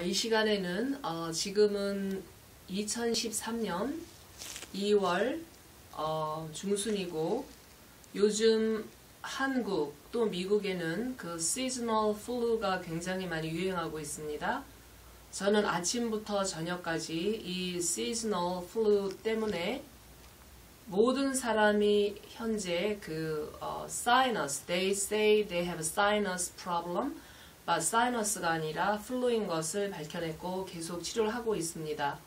이 시간에는 지금은 2013년 2월 중순이고 요즘 한국 또 미국에는 그 시즈널 플루가 굉장히 많이 유행하고 있습니다. 저는 아침부터 저녁까지 이 시즈널 플루 때문에 모든 사람이 현재 그 sinus, they say they have a sinus problem, but sinus가 아니라 플루인 것을 밝혀냈고 계속 치료를 하고 있습니다.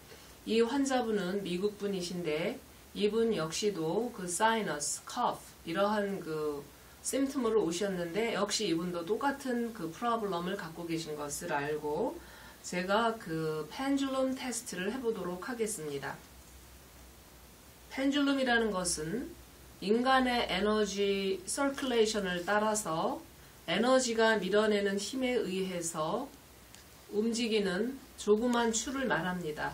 이 환자분은 미국 분이신데 이분 역시도 그 sinus, cough 이러한 그 심пт으로 오셨는데 역시 이분도 똑같은 그 프로블럼을 갖고 계신 것을 알고 제가 그 펜줄럼 테스트를 해보도록 하겠습니다. 펜줄럼이라는 것은 인간의 에너지 서큘레이션을 따라서 에너지가 밀어내는 힘에 의해서 움직이는 조그만 추를 말합니다.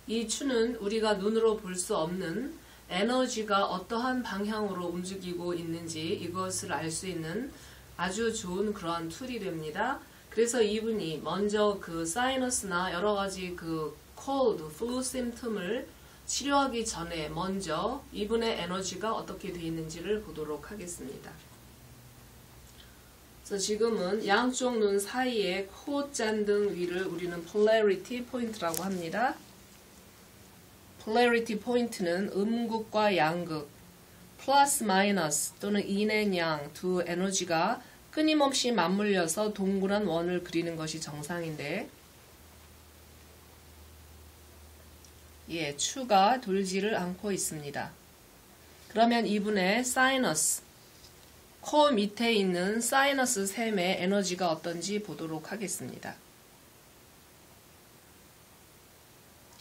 이 추는 우리가 눈으로 볼 수 없는 에너지가 어떠한 방향으로 움직이고 있는지 이것을 알 수 있는 아주 좋은 그러한 툴이 됩니다. 그래서 이분이 먼저 그 사이너스나 여러 가지 그 cold, flu 심텀을 치료하기 전에 먼저 이분의 에너지가 어떻게 되어 있는지를 보도록 하겠습니다. 그래서 지금은 양쪽 눈 사이에 콧잔등 위를 우리는 polarity 포인트라고 합니다. polarity 포인트는 음극과 양극, 플러스 마이너스 또는 인앤 양 두 에너지가 끊임없이 맞물려서 동그란 원을 그리는 것이 정상인데 추가 돌지를 않고 있습니다. 그러면 이분의 사이너스, 코 밑에 있는 사이너스 샘의 에너지가 어떤지 보도록 하겠습니다.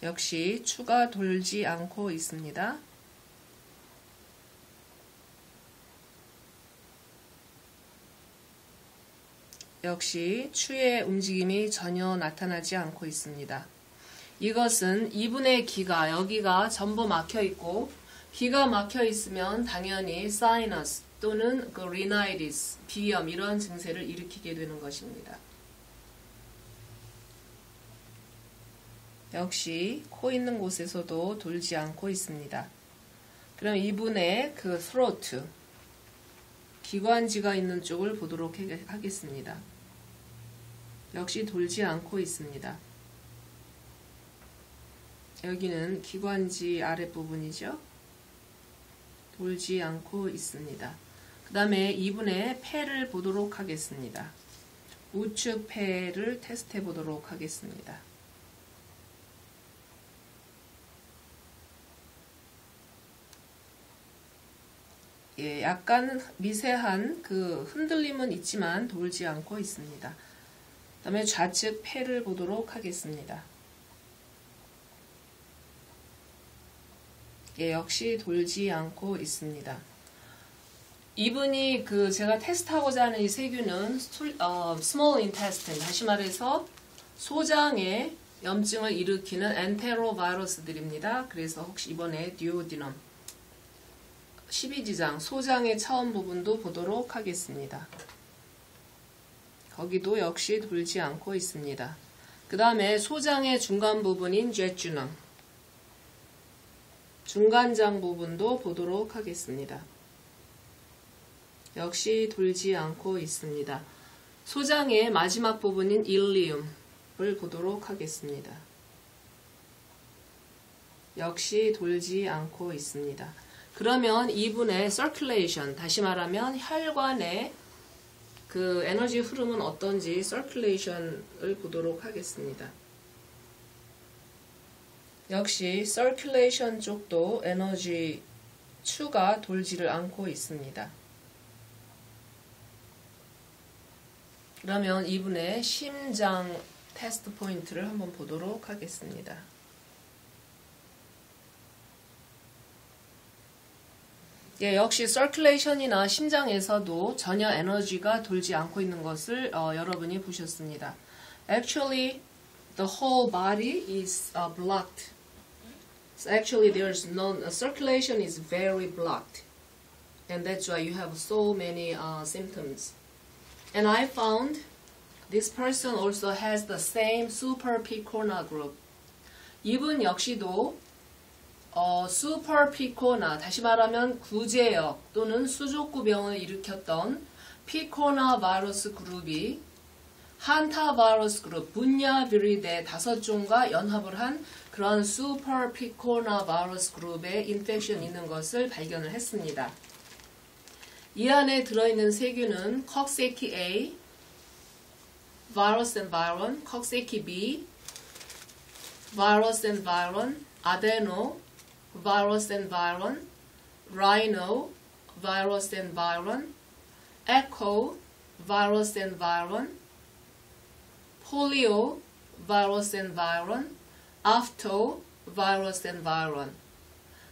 역시 추가 돌지 않고 있습니다. 역시 추의 움직임이 전혀 나타나지 않고 있습니다. 이것은 이분의 기가 여기가 전부 막혀 있고 기가 막혀 있으면 당연히 사이너스 또는 그 리나이티스, 비염 이러한 증세를 일으키게 되는 것입니다. 역시 코 있는 곳에서도 돌지 않고 있습니다. 그럼 이분의 그 throat, 기관지가 있는 쪽을 보도록 하겠습니다. 역시 돌지 않고 있습니다. 여기는 기관지 아랫부분이죠. 돌지 않고 있습니다. 그 다음에 이분의 폐를 보도록 하겠습니다. 우측 폐를 테스트해 보도록 하겠습니다. 약간 미세한 그 흔들림은 있지만 돌지 않고 있습니다. 그 다음에 좌측 폐를 보도록 하겠습니다. 역시 돌지 않고 있습니다. 이분이 그 제가 테스트하고자 하는 이 세균은 small intestine, 다시 말해서 소장의 염증을 일으키는 엔테로바이러스들입니다. 그래서 혹시 이번에 듀오디넘 12지장, 소장의 차원 부분도 보도록 하겠습니다. 거기도 역시 돌지 않고 있습니다. 그 다음에 소장의 중간 부분인 제주넘, 중간장 부분도 보도록 하겠습니다. 역시 돌지 않고 있습니다. 소장의 마지막 부분인 일리움을 보도록 하겠습니다. 역시 돌지 않고 있습니다. 그러면 이분의 circulation, 다시 말하면 혈관의 그 에너지 흐름은 어떤지 circulation을 보도록 하겠습니다. 역시 circulation 쪽도 에너지 추가 돌지를 않고 있습니다. 그러면 이분의 심장 테스트 포인트를 한번 보도록 하겠습니다. 역시 circulation이나 심장에서도 전혀 에너지가 돌지 않고 있는 것을 여러분이 보셨습니다. Actually, the whole body is blocked. So actually, there's no circulation is very blocked, and that's why you have so many symptoms. And I found This person also has the same super picorna group. 이분 역시도 super picorna, 다시 말하면 구제역 또는 수족구병을 일으켰던 피코나 바이러스 그룹이 한타 바이러스 그룹, 분야 비리데 5종과 연합을 한 그런 super picorna 바이러스 그룹에 인펙션 있는 것을 발견을 했습니다. 이 안에 들어있는 세균은 Coxsackie A, Virus and Viron, Coxsackie B, Virus and Viron, Adeno, Virus and Viron, Rhino, Virus and Viron, Echo, Virus and Viron, Polio, Virus and Viron, Afto, Virus and Viron.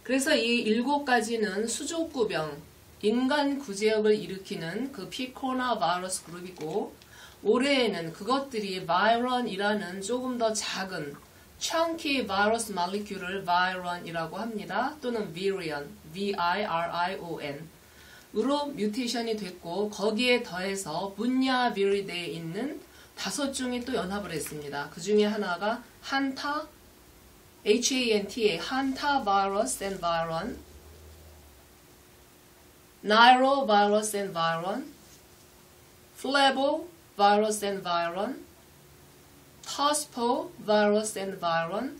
그래서 이 7가지는 수족구병, 인간 구제역을 일으키는 그 피코나 바이러스 그룹이고, 올해에는 그것들이 바이런이라는 조금 더 작은 chunky 바이러스 말리큘을 바이런이라고 합니다. 또는 virion, V-I-R-I-O-N 으로 뮤테이션이 됐고, 거기에 더해서 분야 비리데에 있는 5종이 또 연합을 했습니다. 그 중에 하나가 한타, H-A-N-T-A, 한타 바이러스 and 바이런, 나이로 바이러스 and 바이런, 플레보 바이러스 and 바이런, 터스포 바이러스 and 바이런,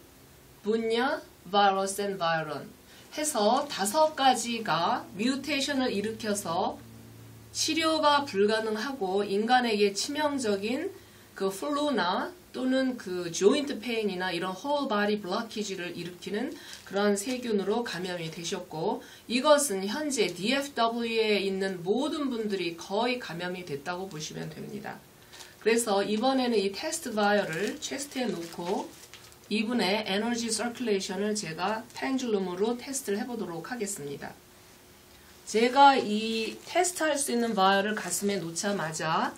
분야 바이러스 and 바이런 해서 5가지가 뮤테이션을 일으켜서 치료가 불가능하고 인간에게 치명적인 그 플루나 또는 그 조인트 페인이나 이런 whole body blockage를 일으키는 그런 세균으로 감염이 되셨고, 이것은 현재 DFW에 있는 모든 분들이 거의 감염이 됐다고 보시면 됩니다. 그래서 이번에는 이 테스트 바이어를 체스트에 놓고 이분의 에너지 서큘레이션을 제가 펜줄룸으로 테스트를 해보도록 하겠습니다. 제가 이 테스트할 수 있는 바이어를 가슴에 놓자마자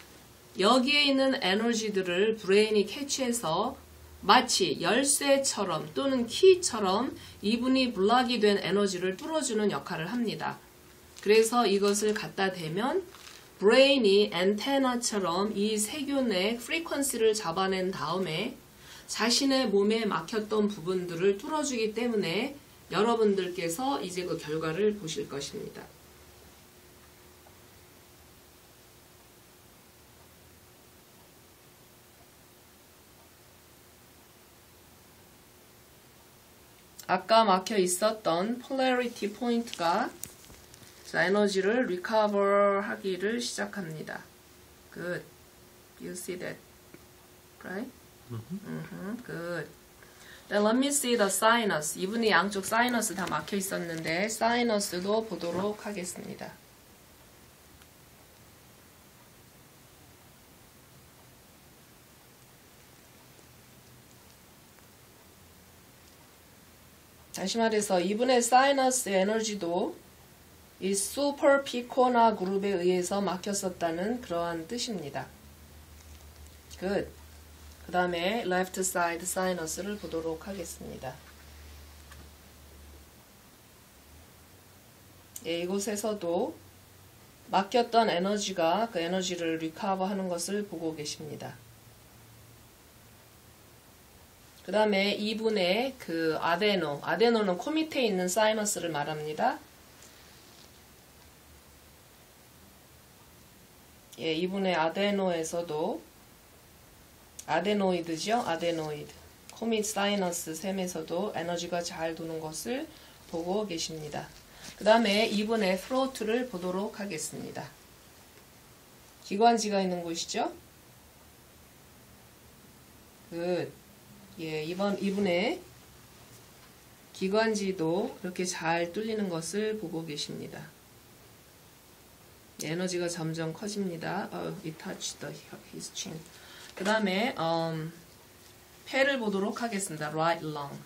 여기에 있는 에너지들을 브레인이 캐치해서 마치 열쇠처럼 또는 키처럼 이분이 블락이 된 에너지를 뚫어주는 역할을 합니다. 그래서 이것을 갖다 대면 브레인이 엔테나처럼 이 세균의 프리퀀시를 잡아낸 다음에 자신의 몸에 막혔던 부분들을 뚫어주기 때문에 여러분들께서 이제 그 결과를 보실 것입니다. 아까 막혀 있었던 polarity 포인트가 에너지를 recover 하기를 시작합니다. Good. You see that? Right? Good. Then let me see the sinus. 이분이 양쪽 사이너스 다 막혀 있었는데 사이너스도 보도록 하겠습니다. 다시 말해서 이분의 사이너스 에너지도 이 super picorna 그룹에 의해서 막혔었다는 그러한 뜻입니다. Good. 그 다음에 left side 사이너스를 보도록 하겠습니다. 예, 이곳에서도 막혔던 에너지가 그 에너지를 리커버 하는 것을 보고 계십니다. 그 다음에 이분의 그 아데노는 코 밑에 있는 사이너스를 말합니다. 예, 이분의 아데노에서도 아데노이드죠? 아데노이드. 코 밑 사이너스 셈에서도 에너지가 잘 도는 것을 보고 계십니다. 그 다음에 이분의 throat를 보도록 하겠습니다. 기관지가 있는 곳이죠? 예, 이분의 기관지도 그렇게 잘 뚫리는 것을 보고 계십니다. 에너지가 점점 커집니다. It touched his chin. 그 다음에 폐를 보도록 하겠습니다. Right lung.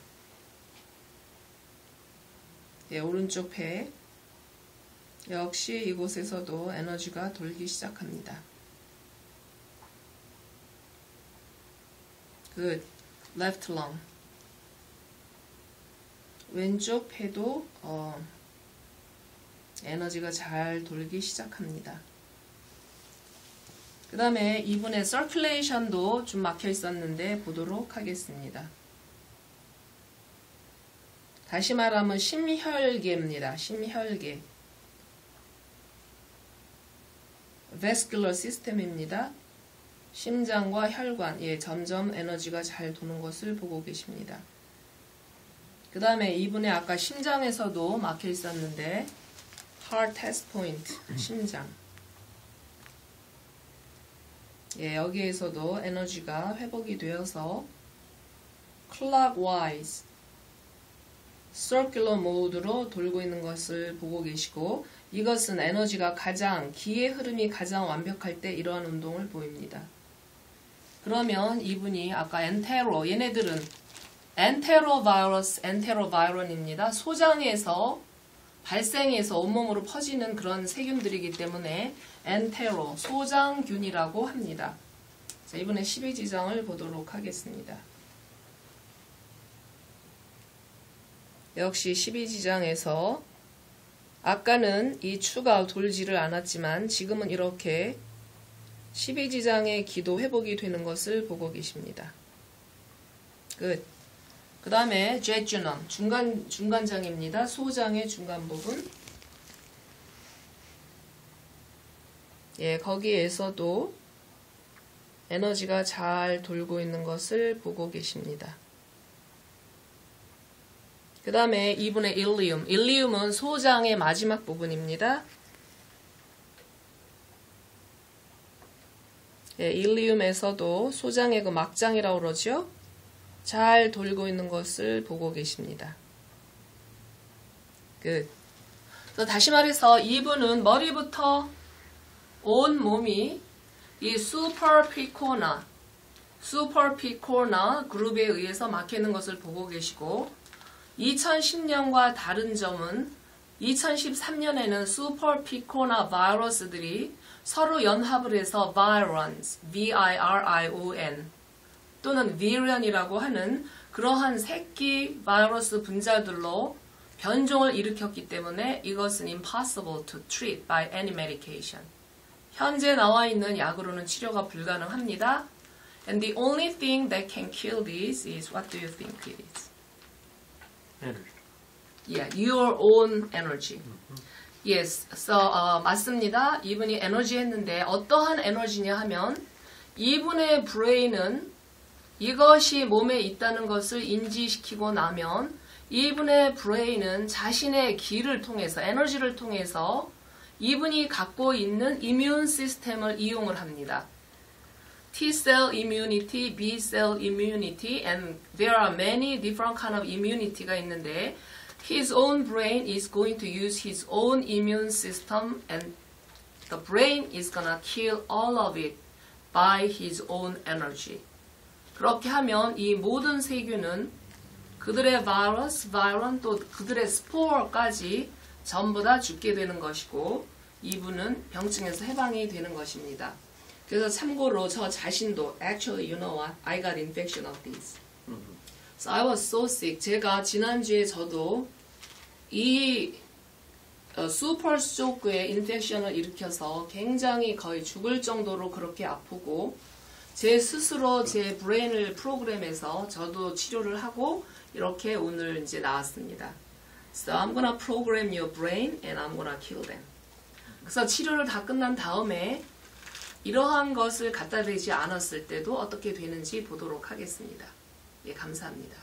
예, 오른쪽 폐. 역시 이곳에서도 에너지가 돌기 시작합니다. Good. Left lung. 왼쪽 폐도 에너지가 잘 돌기 시작합니다. 그 다음에 이분의 circulation도 좀 막혀 있었는데 보도록 하겠습니다. 다시 말하면 심혈계입니다. 심혈계. vascular system입니다. 심장과 혈관, 점점 에너지가 잘 도는 것을 보고 계십니다. 그 다음에 이분의 아까 심장에서도 막혀 있었는데 heart test point, 심장. 여기에서도 에너지가 회복이 되어서 clockwise, circular mode로 돌고 있는 것을 보고 계시고, 이것은 에너지가 기의 흐름이 가장 완벽할 때 이러한 운동을 보입니다. 그러면 이분이 아까 얘네들은 엔테로바이러스, 엔테로바이론입니다. 소장에서 발생해서 온몸으로 퍼지는 그런 세균들이기 때문에 소장균이라고 합니다. 자, 이번에 12지장을 보도록 하겠습니다. 역시 12지장에서 아까는 이 추가 돌지를 않았지만 지금은 이렇게 12지장의 기도 회복이 되는 것을 보고 계십니다. 끝. 그 다음에 제주넘, 중간장입니다. 소장의 중간 부분. 거기에서도 에너지가 잘 돌고 있는 것을 보고 계십니다. 그 다음에 이분의 일리움. 일리움은 소장의 마지막 부분입니다. 일리움에서도 소장의 그 막장이라고 그러죠. 잘 돌고 있는 것을 보고 계십니다. 끝. 다시 말해서 이분은 머리부터 온 몸이 이 슈퍼피코나 그룹에 의해서 막히는 것을 보고 계시고, 2010년과 다른 점은 2013년에는 슈퍼피코나 바이러스들이 서로 연합을 해서 virons, V-I-R-I-O-N 또는 virions이라고 하는 그러한 새끼 바이러스 분자들로 변종을 일으켰기 때문에 이것은 impossible to treat by any medication. 현재 나와 있는 약으로는 치료가 불가능합니다. And the only thing that can kill this is, what do you think it is? Energy. Yeah, your own energy. Yes, so 맞습니다. 이분이 에너지 했는데 어떠한 에너지냐 하면 이분의 브레인은 이것이 몸에 있다는 것을 인지시키고 나면 이분의 브레인은 자신의 기를 통해서, 에너지를 통해서 이분이 갖고 있는 이뮨 시스템을 이용을 합니다. T-cell immunity, B-cell immunity, and there are many different kind of immunity가 있는데 his own brain is going to use his own immune system and the brain is gonna kill all of it by his own energy. 그렇게 하면 이 모든 세균은 그들의 바이러스, 바이런 또 그들의 스포어까지 전부 다 죽게 되는 것이고 이분은 병증에서 해방이 되는 것입니다. 그래서 참고로 저 자신도 actually you know what? I got infection of this. So I was so sick. 제가 지난주에 저도 이 슈퍼 스트로크의 인펙션을 일으켜서 굉장히 거의 죽을 정도로 그렇게 아프고 제 스스로 제 브레인을 프로그램해서 저도 치료를 하고 이렇게 오늘 이제 나왔습니다. So I'm gonna program your brain and I'm gonna kill them. 그래서 치료를 다 끝난 다음에 이러한 것을 갖다 대지 않았을 때도 어떻게 되는지 보도록 하겠습니다. 예, 감사합니다.